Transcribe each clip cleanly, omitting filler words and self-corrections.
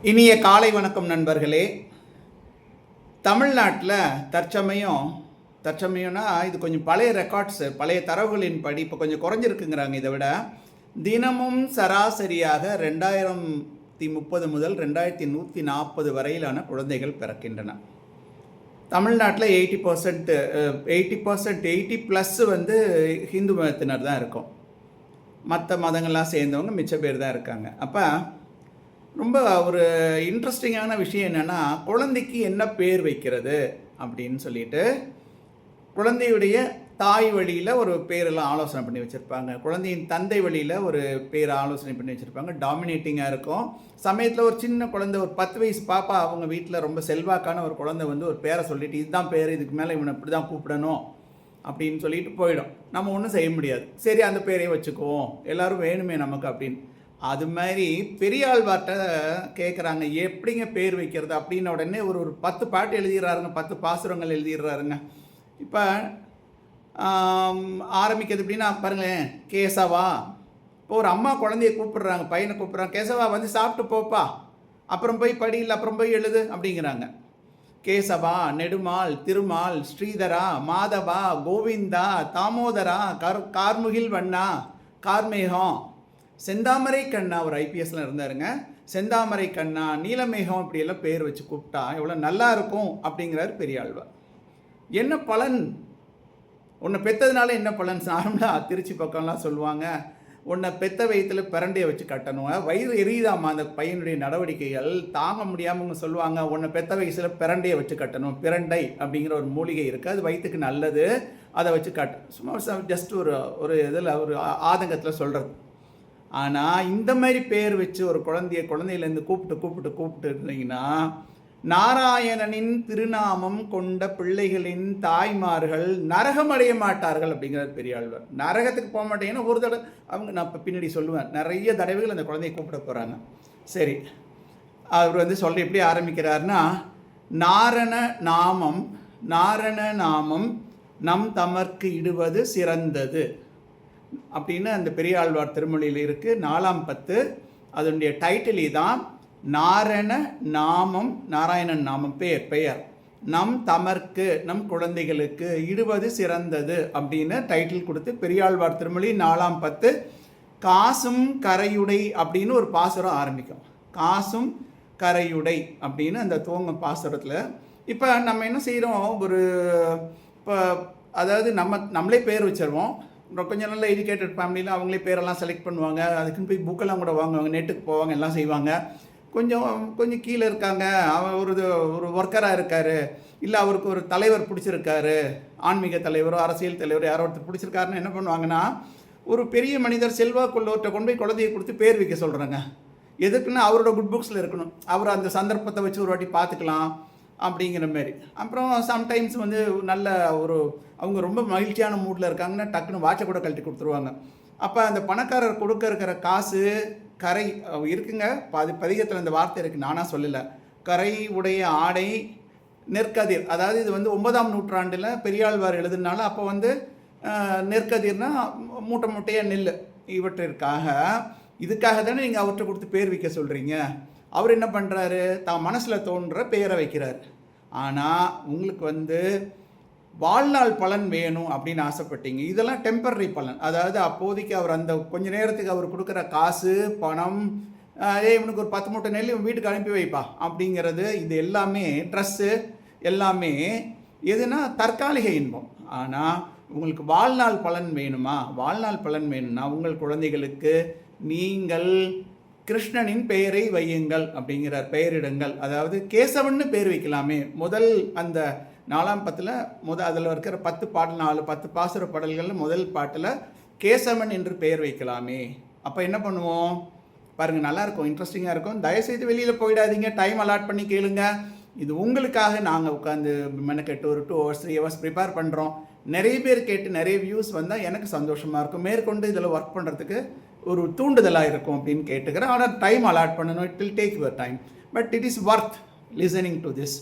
இனிய காலை வணக்கம் நண்பர்களே. தமிழ்நாட்டில் தற்சமயம்னா இது கொஞ்சம் பழைய ரெக்கார்ட்ஸு, பழைய தரவுகளின் படி இப்போ கொஞ்சம் குறைஞ்சிருக்குங்கிறாங்க. இதை விட தினமும் சராசரியாக 2030 முதல் 2140 வரையிலான குழந்தைகள் பிறக்கின்றன. தமிழ்நாட்டில் 80% வந்து ஹிந்து மதத்தினர் தான் இருக்கும். மற்ற மதங்கள்லாம் சேர்ந்தவங்க மிச்ச பேர் தான் இருக்காங்க. அப்போ ரொம்ப ஒரு இன்ட்ரெஸ்டிங்கான விஷயம் என்னென்னா, குழந்தைக்கு என்ன பேர் வைக்கிறது அப்படின்னு சொல்லிட்டு குழந்தையுடைய தாய் வழியில் ஒரு பேரெல்லாம் ஆலோசனை பண்ணி வச்சுருப்பாங்க. குழந்தையின் தந்தை வழியில் ஒரு பேர் ஆலோசனை பண்ணி வச்சுருப்பாங்க. டாமினேட்டிங்காக இருக்கும். சமயத்தில் ஒரு சின்ன குழந்தை, ஒரு 10 வயசு பாப்பா, அவங்க வீட்டில் ரொம்ப செல்வாக்கான ஒரு குழந்தை வந்து ஒரு பேரை சொல்லிவிட்டு இதுதான் பேர், இதுக்கு மேலே இவனை இப்படி தான் கூப்பிடணும் அப்படின்னு சொல்லிட்டு போயிடும். நம்ம ஒன்றும் செய்ய முடியாது. சரி, அந்த பேரையே வச்சுக்குவோம், எல்லோரும் வேணுமே நமக்கு அப்படின்னு. அது மாதிரி பெரியாழ்வார்கிட்ட கேட்குறாங்க, எப்படிங்க பேர் வைக்கிறது அப்படின்ன உடனே ஒரு 10 பாட்டு எழுதிடுறாருங்க, 10 பாசுரங்கள் எழுதிடுறாருங்க. இப்போ ஆரம்பிக்கிறது எப்படின்னா பாருங்களேன், கேசவா. இப்போ ஒரு அம்மா குழந்தைய கூப்பிடுறாங்க, பையனை கூப்பிட்றாங்க, கேசவா வந்து சாப்பிட்டு போப்பா, அப்புறம் போய் படியில், அப்புறம் போய் எழுது அப்படிங்கிறாங்க. கேசவா, நெடுமால், திருமால், ஸ்ரீதரா, மாதவா, கோவிந்தா, தாமோதரா, கார்முகில் வண்ணா, கார்மேகம், செந்தாமரை கண்ணா, ஒரு ஐபிஎஸ்ல இருந்தாருங்க. செந்தாமரை கண்ணா, நீலமேகம், இப்படியெல்லாம் பேர் வச்சு கூப்பிட்டா எவ்வளோ நல்லா இருக்கும் அப்படிங்கிறார் பெரியாழ்வார். என்ன பலன்? உன்னை பெற்றதுனால என்ன பலன்? நார்மலாக திருச்சி பக்கம்லாம் சொல்லுவாங்க, உன்னை பெத்த வயிற்றுல பிரண்டையை வச்சு கட்டணும், வயிறு எரியுதாமா அந்த பையனுடைய நடவடிக்கைகள் தாங்க முடியாமல் சொல்லுவாங்க, உன்னை பெத்த வயசில் பிரண்டையை வச்சு கட்டணும். பிரண்டை அப்படிங்கிற ஒரு மூலிகை இருக்குது, அது வயிற்றுக்கு நல்லது, அதை வச்சு சும்மா ஜஸ்ட் ஒரு இதில் ஒரு ஆதங்கத்தில் சொல்கிறது. ஆனால் இந்த மாதிரி பேர் வச்சு ஒரு குழந்தையிலேருந்து கூப்பிட்டு இருந்தீங்கன்னா, நாராயணனின் திருநாமம் கொண்ட பிள்ளைகளின் தாய்மார்கள் நரகம் அடைய மாட்டார்கள் அப்படிங்கிறது பெரியாழ்வார். நரகத்துக்கு போக மாட்டேங்கன்னா ஒரு தடவை அவங்க, நான் இப்போ பின்னாடி சொல்லுவேன், நிறைய தடவைகள் அந்த குழந்தையை கூப்பிட போகிறாங்க. சரி, அவர் வந்து சொல்ல எப்படி ஆரம்பிக்கிறார்னா, நாரண நாமம் நம் தமர்க்கு இடுவது சிறந்தது அப்படின்னு அந்த பெரியாழ்வார் திருமொழியில் இருக்குது. 4ஆம் 10 அதனுடைய டைட்டில் தான் நாராயணன் நாமம், பெயர் நம் தமர்க்கு, நம் குழந்தைகளுக்கு இடுவது சிறந்தது அப்படின்னு டைட்டில் கொடுத்து பெரியாழ்வார் திருமொழி 4ஆம் 10 காசும் கரையுடை அப்படின்னு ஒரு பாசுரம் ஆரம்பிக்கும். காசும் கரையுடை அப்படின்னு அந்த துவங்கும் பாசுரத்தில். இப்போ நம்ம என்ன செய்கிறோம், இப்போ அதாவது நம்மளே பேர் வச்சிருவோம். கொஞ்சம் நல்ல எஜுகேட்டட் ஃபேமிலியில் அவங்களே பேரெல்லாம் செலக்ட் பண்ணுவாங்க, அதுக்குன்னு போய் புக்கெல்லாம் கூட வாங்குவாங்க, நெட்டுக்கு போவாங்க, எல்லாம் செய்வாங்க. கொஞ்சம் கீழே இருக்காங்க, அவர் ஒரு ஒர்க்கராக இருக்கார், இல்லை அவருக்கு ஒரு தலைவர் பிடிச்சிருக்காரு, ஆன்மீக தலைவரோ அரசியல் தலைவரோ யாரோ ஒருத்தர் பிடிச்சிருக்காருன்னு என்ன பண்ணுவாங்கன்னா, ஒரு பெரிய மனிதர் செல்வாக்குள்ளவர்கிட்ட கொண்டு போய் குழந்தையை கொடுத்து பேர் வைக்க சொல்கிறாங்க. எதுக்குன்னா அவரோட குட் புக்ஸில் இருக்கணும், அவர் அந்த சந்தர்ப்பத்தை வச்சு ஒரு வாட்டி பார்த்துக்கலாம் அப்படிங்கிற மாதிரி. அப்புறம் சம்டைம்ஸ் வந்து நல்ல அவங்க ரொம்ப மகிழ்ச்சியான மூடில் இருக்காங்கன்னா டக்குன்னு வாட்சை கூட கழட்டி கொடுத்துருவாங்க. அப்போ அந்த பணக்காரர் இருக்கிற காசு கரை இருக்குங்க. பதிகத்தில் அந்த வார்த்தை இருக்குது, நானாக சொல்லலை. கரை உடைய ஆடை நெற்கதிர், அதாவது இது வந்து 9ஆம் நூற்றாண்டில் பெரியாழ்வார் எழுதுனால அப்போ வந்து நெற்கதிர்னா மூட்டையாக நெல். இதுக்காக தானே நீங்கள் அவர்கிட்ட கொடுத்து பேர் வைக்க சொல்கிறீங்க. அவர் என்ன பண்ணுறாரு, தான் மனசில் தோன்ற பேரை வைக்கிறார். ஆனால் உங்களுக்கு வந்து வாழ்நாள் பலன் வேணும் அப்படின்னு ஆசைப்பட்டீங்க, இதெல்லாம் டெம்பரரி பலன். அதாவது அப்போதைக்கு அவர் அந்த கொஞ்ச நேரத்துக்கு அவர் கொடுக்குற காசு பணம், இவனுக்கு ஒரு 10 மூட்டை நெல் வீட்டுக்கு அனுப்பி வைப்பா அப்படிங்கிறது, இது எல்லாமே ட்ரெஸ்ஸு, எல்லாமே எதுனா தற்காலிக இன்பம். ஆனால் உங்களுக்கு வாழ்நாள் பலன் வேணுமா, வாழ்நாள் பலன் வேணும்னா உங்கள் குழந்தைகளுக்கு நீங்கள் கிருஷ்ணனின் பெயரை வையுங்கள் அப்படிங்கிறார், பெயரிடுங்கள். அதாவது கேசவன்னு பேர் வைக்கலாமே. முதல் அந்த 4ஆம் 10 அதில் இருக்கிற 10 பாடல், 10 பாசுர பாடல்களில் முதல் பாட்டில் கேசவன் என்று பெயர் வைக்கலாமே. அப்போ என்ன பண்ணுவோம் பாருங்கள், நல்லாயிருக்கும், இன்ட்ரெஸ்டிங்காக இருக்கும். தயவுசெய்து வெளியில் போயிடாதீங்க, டைம் அலாட் பண்ணி கேளுங்க. இது உங்களுக்காக நாங்கள் உட்காந்து மெனக்கெட்டு ஒரு 2 hours 3 hours ப்ரிப்பேர் பண்ணுறோம். நிறைய பேர் கேட்டு நிறைய வியூஸ் வந்தால் எனக்கு சந்தோஷமாக இருக்கும், மேற்கொண்டு இதில் ஒர்க் பண்ணுறதுக்கு ஒரு தூண்டுதலாக இருக்கும் அப்படின்னு கேட்டுக்கிறேன். ஆனால் டைம் அலாட் பண்ணணும், it will take your time, but it is worth listening to this.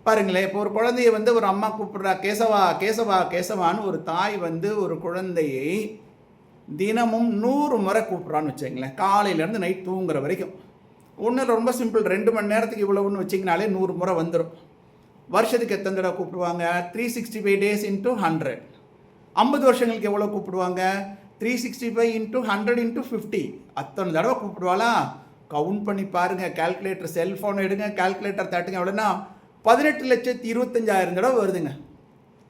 பாருங்களேன், இப்போ ஒரு குழந்தைய வந்து ஒரு அம்மா கூப்பிட்றா, கேசவா கேசவா கேசவான்னு ஒரு தாய் வந்து ஒரு குழந்தையை தினமும் 100 முறை கூப்பிட்றான்னு வச்சுங்களேன், காலையிலேருந்து நைட் தூங்குற வரைக்கும். ஒன்றும் இல்லை, ரொம்ப சிம்பிள். 2 மணி நேரத்துக்கு இவ்வளவுன்னு வச்சிங்கனாலே 100 முறை வந்துடும். வருஷத்துக்கு எத்தனை தடவை கூப்பிடுவாங்க? 365 days into 100. 50 வருஷங்களுக்கு எவ்வளோ கூப்பிடுவாங்க? 365 into 100 into 50. அத்தனை தடவை கூப்பிடுவாளா? கவுண்ட் பண்ணி பாருங்கள். கால்குலேட்டர், செல்ஃபோன் எடுங்க, கால்குலேட்டர் தட்டுங்க. எவ்வளோன்னா 18,25,000 தடவை வருதுங்க.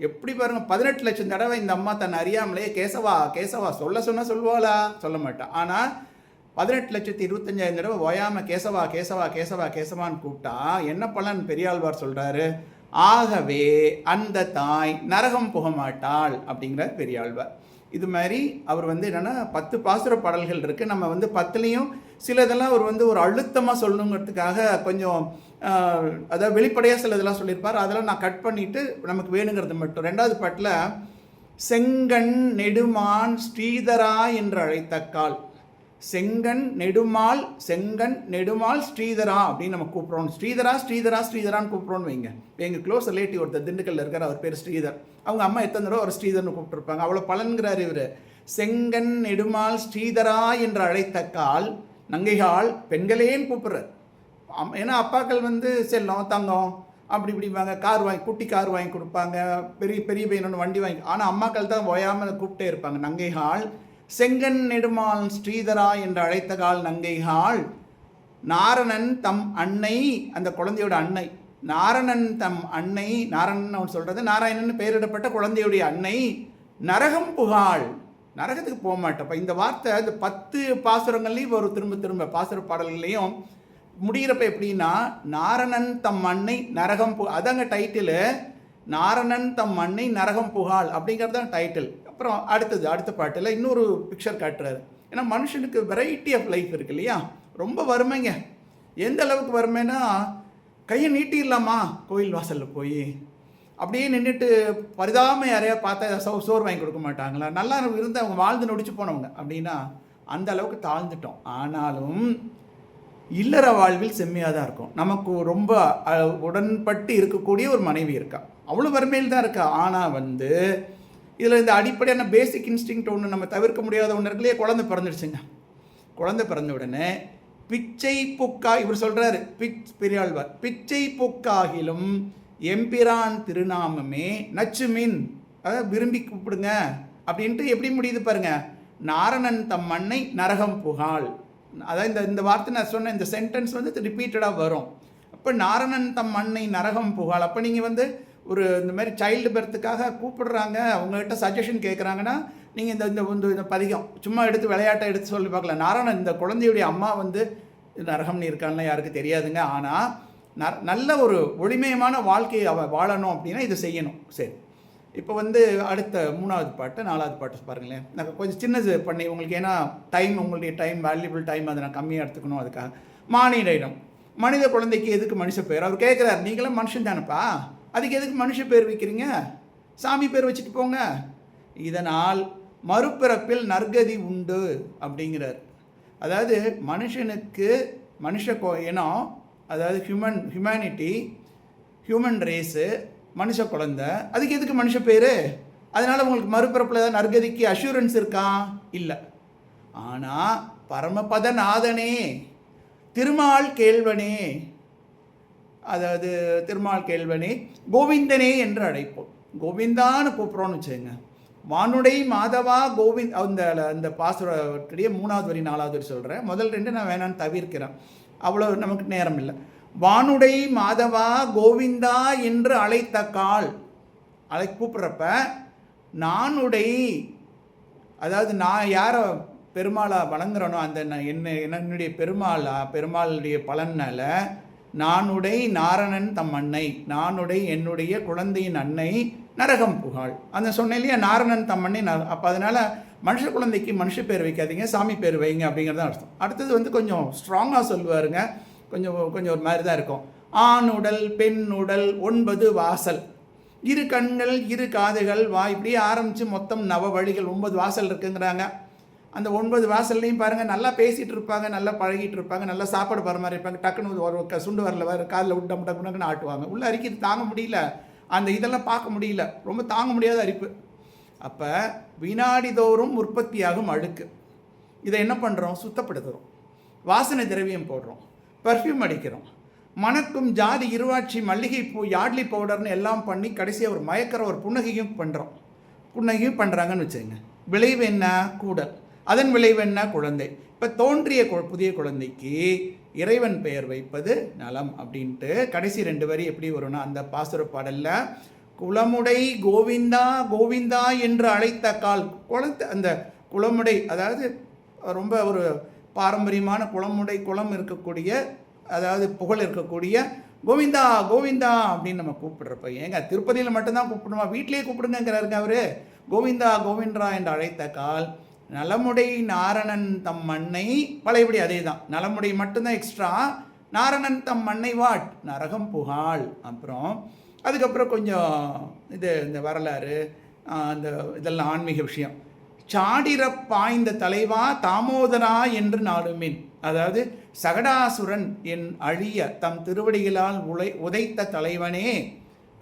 எப்படி பாருங்கள், 18 லட்சம் தடவை இந்த அம்மா தன் அறியாமலே கேசவா கேசவா சொன்னால் சொல்லுவாளா? சொல்ல மாட்டா. ஆனால் 18,25,000 தடவை ஓயாமல் கேசவா கேசவா கேசவா கேசவான்னு கூப்பிட்டா என்ன பலன்? பெரியாழ்வார் சொல்கிறாரு, ஆகவே அந்த தாய் நரகம் புக மாட்டாள் அப்படிங்கிறார் பெரியாழ்வார். இது மாதிரி அவர் என்னென்னா 10 பாசுர பாடல்கள் இருக்குது. நம்ம 10லையும் சிலதெல்லாம் அவர் ஒரு அழுத்தமாக சொல்லணுங்கிறதுக்காக கொஞ்சம் அதாவது வெளிப்படையாக சிலதெல்லாம் சொல்லியிருப்பார். அதெல்லாம் நான் கட் பண்ணிவிட்டு நமக்கு வேணுங்கிறது மட்டும். 2வது பாட்டில் செங்கண் நெடுமான் ஸ்ரீதரா என்று அழைத்தக்கால். செங்கண் நெடுமால் ஸ்ரீதரா அப்படின்னு நம்ம கூப்பிட்றோம். ஸ்ரீதரான்னு கூப்பிட்றோன்னு வைங்க. எங்கள் க்ளோஸ் ரிலேட்டிவ் ஒருத்தர் திண்டுக்கல்ல இருக்கார், அவர் பேர் ஸ்ரீதர். அவங்க அம்மா எத்தனை தடவை ஒரு ஸ்ரீதர்னு கூப்பிட்டுருப்பாங்க. அவ்வளோ பலன்கிறார் இவர். செங்கண் நெடுமால் ஸ்ரீதரா என்று அழைத்தக்கால் நங்கைகால் பெண்களேன்னு கூப்பிட்றார். ஏன்னா அப்பாக்கள் செல்லம் தங்கம் அப்படி இப்படிவாங்க, குட்டி கார் வாங்கி கொடுப்பாங்க, பெரிய பையனோட வண்டி வாங்கி. ஆனால் அம்மாக்கள் தான் ஓயாமல் கூப்பிட்டே இருப்பாங்க. நங்கைகால் செங்கன் நெடுமால் ஸ்ரீதரா என்று அழைத்தகால் நங்கைகால் நாரணன் தம் அன்னை, அந்த குழந்தையோட அன்னை, நாரணன் தம் அன்னை, நாரணன் அவன் சொல்கிறது நாராயணன் பெயரிடப்பட்ட குழந்தையுடைய அன்னை நரகம் புகாள், நரகத்துக்கு போக மாட்டப்ப. இந்த வார்த்தை இந்த 10 பாசுரங்கள்லையும் ஒரு திரும்ப பாசுர பாடல்கள்லையும் முடிகிறப்ப எப்படின்னா, நாரணன் தம் அன்னை நரகம் அதாங்க டைட்டிலு. நாரணன் தம் அன்னை நரகம் புகாள் அப்படிங்கிறது தான் டைட்டில். அப்புறம் அடுத்த பாட்டில் இன்னொரு பிக்சர் காட்டுறாரு. ஏன்னா மனுஷனுக்கு வெரைட்டி ஆஃப் லைஃப் இருக்கு இல்லையா? ரொம்ப வறுமைங்க. எந்த அளவுக்கு வறுமைன்னா, கையை நீட்டிடலாமா கோயில் வாசலில் போய் அப்படியே நின்றுட்டு பரிதாம யாரையா பார்த்தா சோறு வாங்கி கொடுக்க மாட்டாங்களா? நல்லா இருந்து அவங்க வாழ்ந்து நொடிச்சு போனவங்க அப்படின்னா அந்த அளவுக்கு தாழ்ந்துட்டோம். ஆனாலும் இல்லற வாழ்வில் செம்மையாக தான் இருக்கும். நமக்கு ரொம்ப உடன்பட்டு இருக்கக்கூடிய ஒரு மனைவி இருக்கா, அவ்வளோ வறுமையில் தான் இருக்கா. ஆனால் இதில் இந்த அடிப்படையான பேசிக் இன்ஸ்டிங்க்ட் ஒன்று நம்ம தவிர்க்க முடியாத ஒன்று இருக்குல்லையே, குழந்தை பிறந்துடுச்சுங்க. குழந்தை பிறந்த உடனே பிச்சை புக்கா, இவர் சொல்கிறாரு பெரியாழ்வார், பிச்சை புக்காகிலும் எம்பிரான் திருநாமமே நச்சுமின், அதாவது விரும்பி கூப்பிடுங்க அப்படின்ட்டு எப்படி முடியுது பாருங்க. நாரணன் தம் மண்ணை நரகம் புகாள். அதாவது இந்த வார்த்தை நான் சொன்ன இந்த சென்டென்ஸ் ரிப்பீட்டடாக வரும். அப்போ நாரணன் தம் மண்ணை நரகம் புகாள். அப்போ நீங்கள் ஒரு இந்த மாதிரி சைல்டு பர்த்துக்காக கூப்பிடுறாங்க, அவங்ககிட்ட சஜஷன் கேட்குறாங்கன்னா நீங்கள் இந்த பதிகம் சும்மா எடுத்து விளையாட்டை எடுத்து சொல்லி பார்க்கலாம். நாராயணன் இந்த குழந்தையுடைய அம்மா நரகம்னு இருக்கான்லாம் யாருக்கு தெரியாதுங்க. ஆனால் நல்ல ஒரு ஒளிமயமான வாழ்க்கையை வாழணும் அப்படின்னா இதை செய்யணும். சரி, இப்போ அடுத்த 3வது பாட்டு 4வது பாட்டு பாருங்களேன். நான் கொஞ்சம் சின்னது பண்ணி உங்களுக்கு, ஏன்னா உங்களுடைய டைம் வேல்யூபிள் டைம், அதை நான் கம்மியாக எடுத்துக்கணும். அதுக்காக மானிட இடம், மனித குழந்தைக்கு எதுக்கு மனுஷ பேர்? அவர் கேட்குறாரு, நீங்களும் மனுஷன் தானப்பா, அதுக்கு எதுக்கு மனுஷ பேர் வைக்கிறீங்க? சாமி பேர் வச்சுட்டு போங்க. இதனால் மறுபிறப்பில் நற்கதி உண்டு அப்படிங்கிறார். அதாவது மனுஷனுக்கு இனம், அதாவது ஹியூமனிட்டி, ஹியூமன் ரேஸு, மனுஷ குழந்தை, அதுக்கு எதுக்கு மனுஷ பேர்? அதனால் உங்களுக்கு மறுபிறப்பில் ஏதாவது நற்கதிக்கு அஷூரன்ஸ் இருக்கா? இல்லை. ஆனால் பரமபதநாதனே, திருமால் கேள்வனே, அதாவது திருமால் கேள்வனே, கோவிந்தனே என்று அழைப்போம். கோவிந்தான்னு கூப்பிட்றோன்னு வச்சுங்க. வானுடை மாதவா கோவிந்த், அந்த பாசுரத்துடைய 3வது வரி 4வது வரி சொல்கிறேன். முதல் 2 நான் வேணான்னு தவிர்க்கிறேன், அவ்வளோ நமக்கு நேரம் இல்லை. வானுடை மாதவா கோவிந்தா என்று அழைத்த கால், கூப்பிட்றப்ப நானுடை, அதாவது நான் யாரை பெருமாளா வணங்குறனோ அந்த என்னுடைய பெருமாளுடைய பலனால நானுடை நாரணன் தம் அன்னை, நானுடை என்னுடைய குழந்தையின் அன்னை நரகம் புகாள். அந்த சொன்னேன் இல்லையா, நாரணன் தம் அன்னை. அப்போ அதனால் மனுஷ குழந்தைக்கு மனுஷ பேர் வைக்காதீங்க, சாமி பேர் வைங்க அப்படிங்கிறது தான் அர்த்தம். அடுத்தது கொஞ்சம் ஸ்ட்ராங்காக சொல்லுவாருங்க, கொஞ்சம் ஒரு மாதிரி தான் இருக்கும். ஆணுடல் பெண்ணுடல் 9 வாசல், 2 கண்கள் 2 காதுகள் வாய், இப்படியே ஆரம்பித்து மொத்தம் 9 வழிகள், 9 வாசல் இருக்குங்கிறாங்க. அந்த 9 வாசல்லையும் பாருங்கள், நல்லா பேசிகிட்டு இருப்பாங்க, நல்லா பழகிட்டு இருப்பாங்க, நல்லா சாப்பாடு பரிமாறிப்பாங்க. டக்குன்னு ஒரு சுண்டு வரல காதில் விட்டு டக்குன்னு ஆட்டுவாங்க. உள்ளே அரிக்கிறது தாங்க முடியல, அந்த இதெல்லாம் பார்க்க முடியல, ரொம்ப தாங்க முடியாத அரிப்பு. அப்போ வினாடிதோறும் உற்பத்தியாகும் அழுக்கு, இதை என்ன பண்ணுறோம்? சுத்தப்படுத்துகிறோம், வாசனை திரவியம் போடுறோம். பர்ஃப்யூம் அடிக்கிறோம். மணக்கும் ஜாதி, இருவாட்சி, மல்லிகை பூ, யாட்லி பவுடர்னு எல்லாம் பண்ணி கடைசியாக ஒரு மயக்கிற ஒரு புன்னகையும் பண்ணுறாங்கன்னு வச்சுங்க. விளைவு என்ன? கூடல். அதன் விளைவு என்ன? குழந்தை. இப்போ தோன்றிய புதிய குழந்தைக்கு இறைவன் பெயர் வைப்பது நலம் அப்படின்ட்டு கடைசி 2 வரி எப்படி வரும்னா, அந்த பாசுர பாடலில் குளமுடை கோவிந்தா கோவிந்தா என்று அழைத்த கால் குளத்தை, அந்த குளமுடை அதாவது ரொம்ப ஒரு பாரம்பரியமான குளம் இருக்கக்கூடிய, அதாவது புகழ் இருக்கக்கூடிய கோவிந்தா கோவிந்தா அப்படின்னு நம்ம கூப்பிடுறப்ப, ஏங்க திருப்பதியில் மட்டும்தான் கூப்பிடுமா? வீட்டிலேயே கூப்பிடுங்கிறாருங்க அவர். கோவிந்தா கோவிந்தா என்று அழைத்த கால் நலமுடை நாரணன் தம் மண்ணை, பழையபடி அதே தான், நலமுடை மட்டும்தான் எக்ஸ்ட்ரா, நாரணன் தம் மண்ணை வாட் நரகம் புகாள். அப்புறம் அதுக்கப்புறம் கொஞ்சம் இந்த வரலாறு, அந்த இதெல்லாம் ஆன்மீக விஷயம். சாடிர பாய்ந்த தலைவா தாமோதரா என்று நாடுமின், அதாவது சகடாசுரன் என் அழிய தம் திருவடிகளால் உதைத்த தலைவனே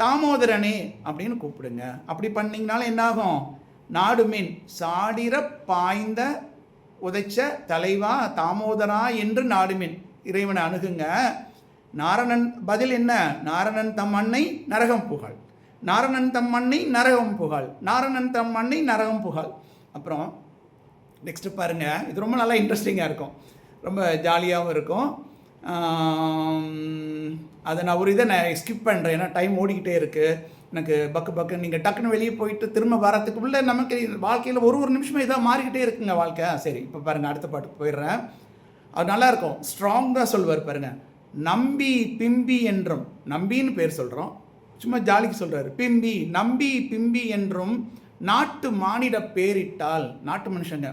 தாமோதரனே அப்படின்னு கூப்பிடுங்க. அப்படி பண்ணிங்கனாலும் என்னாகும்? நாடுமின் சாடிர பாய்ந்த உதைச்ச தலைவா தாமோதரா என்று நாடுமின், இறைவனை அணுகுங்க. நாரணன் பதில் என்ன? நாரணன் தம் அன்னை நரகம் புகழ், நாரணன் தம் அன்னை நரகம் புகழ், நாரணன் தம் அன்னை நரகம் புகழ். அப்புறம் நெக்ஸ்ட்டு பாருங்கள், இது ரொம்ப நல்லா இன்ட்ரெஸ்டிங்காக இருக்கும், ரொம்ப ஜாலியாகவும் இருக்கும். அதை நான் ஸ்கிப் பண்ணுறேன், ஏன்னா டைம் ஓடிக்கிட்டே இருக்குது எனக்கு. பக்கு நீங்கள் டக்குன்னு வெளியே போயிட்டு திரும்ப வரத்துக்குள்ளே நமக்கு வாழ்க்கையில் ஒரு நிமிஷமே இதாக மாறிக்கிட்டே இருக்குங்க வாழ்க்கை. சரி, இப்போ பாருங்கள், அடுத்த பாட்டுக்கு போயிடுறேன். அது நல்லாயிருக்கும், ஸ்ட்ராங்காக சொல்வார் பாருங்கள். நம்பி பிம்பி என்றும், நம்பின்னு பேர் சொல்கிறோம், சும்மா ஜாலிக்கு சொல்கிறாரு. பிம்பி நம்பி பிம்பி என்றும் நாட்டு மானிட பேரிட்டால், நாட்டு மனுஷங்க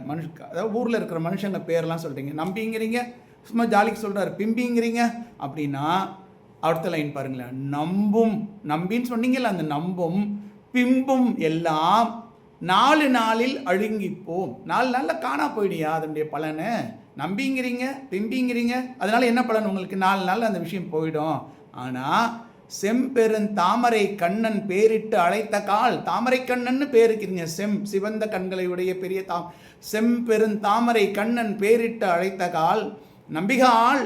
அதாவது ஊரில் இருக்கிற மனுஷங்க பேரெல்லாம் சொல்கிறீங்க, நம்பிங்கிறீங்க, சும்மா ஜாலிக்கு சொல்கிறாரு, பிம்பிங்கிறீங்க அப்படின்னா அடுத்த லைன் பாருங்களேன். நம்பும், நம்பின்னு சொன்னீங்கல்ல, அந்த நம்பும் பிம்பும் எல்லாம் 4 நாளில் அழுங்கிப்போம். 4 நாளில் காணா போயிடியா அதனுடைய பலனை? நம்பிங்கிறீங்க, பிம்பிங்கிறீங்க, அதனால என்ன பலன் உங்களுக்கு? 4 நாள் அந்த விஷயம் போயிடும். ஆனால் செம்பெருந்தாமரை கண்ணன் பேரிட்டு அழைத்த கால், தாமரை கண்ணன்னு பேருக்கிறீங்க, சிவந்த கண்களை உடைய பெரிய செம்பெருந்தாமரை கண்ணன் பேரிட்டு அழைத்த கால் நம்பிகாள்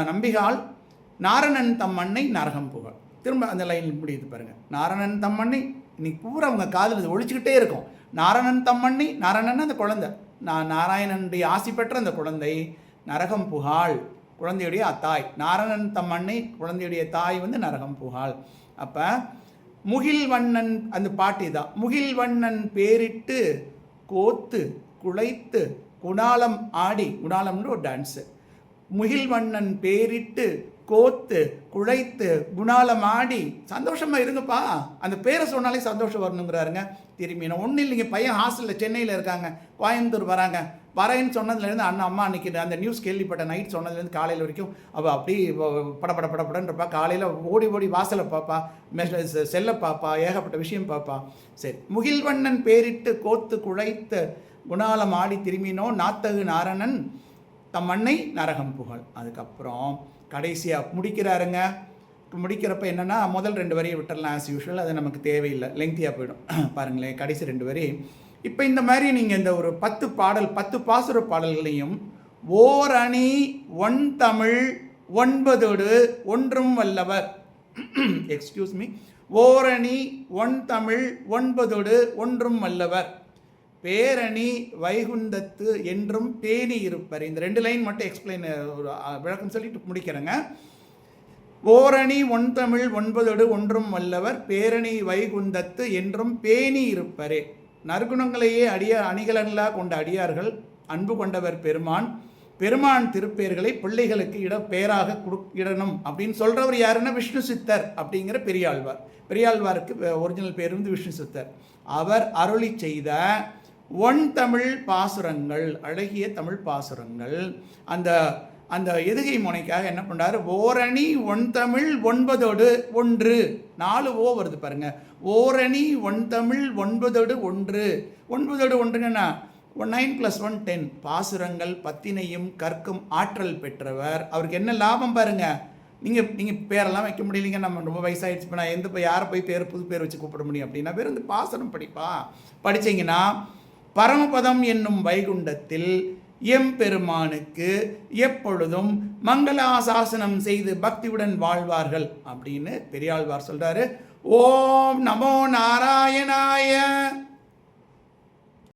நம்பிகாள் நாரணன் தம் மண்ணை நரகம் புகழ். திரும்ப அந்த லைன் முடியுது பாருங்க. நாரணன் தம் மண்ணை, இன்னைக்கு பூரா அவங்க காதில் ஒழிச்சுக்கிட்டே இருக்கும். நாரணன் தம் மண்ணை, நாரணன் அந்த குழந்தை, நாராயணனுடைய ஆசி பெற்ற அந்த குழந்தை நரகம் புகாள், குழந்தையுடைய தாய். நாரணன் தம் அன்னை, குழந்தையுடைய தாய் நரகம் புகாள். அப்போ முகில்வண்ணன், அந்த பாட்டு தான், முகில்வண்ணன் பேரிட்டு கோத்து குழைத்து குணாலம் ஆடி, குணாலம்னு ஒரு டான்ஸு, முகில்வண்ணன் பேரிட்டு கோத்து குழைத்து குணாலம் ஆடி, சந்தோஷமாக இருங்கப்பா, அந்த பேரை சொன்னாலே சந்தோஷம் வரணுங்கிறாருங்க. திரும்பி நான் ஒன்றும் இல்லைங்க, பையன் ஹாஸ்டலில் சென்னையில் இருக்காங்க, கோயம்புத்தூர் வராங்க, வரேன்னு சொன்னதுலேருந்து அம்மா அன்றைக்கி அந்த நியூஸ் கேள்விப்பட்ட நைட் சொன்னதுலேருந்து காலையில் வரைக்கும் அவள் அப்படி படப்படப்படப்படன்றப்பா, காலையில் ஓடி வாசலை பாப்பா, செல்ல பாப்பா, ஏகப்பட்ட விஷயம் பாப்பா. சரி, முகில்வண்ணன் பேரிட்டு கோத்து குழைத்து குணாலம் ஆடி திரும்பினோ நாத்தகு நாரணன் தம் அன்னை நரகம் புகழ். அதுக்கப்புறம் கடைசியாக முடிக்கிறாருங்க. முடிக்கிறப்ப என்னென்னா, முதல் 2 வரியை விட்டுடலாம் ஆஸ் யூஷுவல், அது நமக்கு தேவையில்லை, லெங்க்தியாக போயிடும். பாருங்களேன், கடைசி 2 வரி. இப்போ இந்த மாதிரி நீங்கள் இந்த ஒரு 10 பாசுர பாடல்களையும் ஓர் அணி ஒன் தமிழ் 9 ஒன்றும் வல்லவர், எக்ஸ்கியூஸ் மீ, ஓரணி 1 தமிழ் 9 ஒன்றும் வல்லவர், பேரணி வைகுந்தத்து என்றும் பேணி இருப்பர். இந்த 2 லைன் மட்டும் எக்ஸ்பிளைன், ஒரு விளக்கம் சொல்லிட்டு முடிக்கிறேங்க. ஓரணி 1 தமிழ் 9 ஒன்றும் வல்லவர், பேரணி வைகுந்தத்து என்றும் பேணி இருப்பரே. நற்குணங்களையே அணிகலன்களாக கொண்ட அடியார்கள், அன்பு கொண்டவர் பெருமான் திருப்பெயர்களை பிள்ளைகளுக்கு பேராக இடணும் அப்படின்னு சொல்கிறவர் யாருன்னா விஷ்ணு சித்தர் அப்படிங்கிற பெரியாழ்வாருக்கு ஒரிஜினல் பேர் விஷ்ணு சித்தர். அவர் அருளி செய்த 1 தமிழ் பாசுரங்கள், அழகிய தமிழ் பாசுரங்கள். அந்த எதுகை முனைக்காக என்ன பண்ணுறாரு, ஓரணி 1 தமிழ் 9 1, 4 ஓ வருது பாருங்க. ஓரணி 1 தமிழ் 9 1, 9 1ன்னா 9 + 1 10. பாசுரங்கள் 10னையும் கற்கும் ஆற்றல் பெற்றவர். அவருக்கு என்ன லாபம் பாருங்க. நீங்கள் பேரெல்லாம் வைக்க முடியலைங்க, நம்ம ரொம்ப வயசாகிடுச்சு, இப்போ நான் யாரை போய் புது பேர் வச்சு கூப்பிட முடியும் அப்படின்னா, பேர் பாசுரம் படிச்சிங்கன்னா பரமபதம் என்னும் வைகுண்டத்தில் எம்பெருமானுக்கு எப்பொழுதும் மங்களாசாசனம் செய்து பக்தியுடன் வாழ்வார்கள் அப்படின்னு பெரியாழ்வார் சொல்றாரு. ஓம் நமோ நாராயணாய.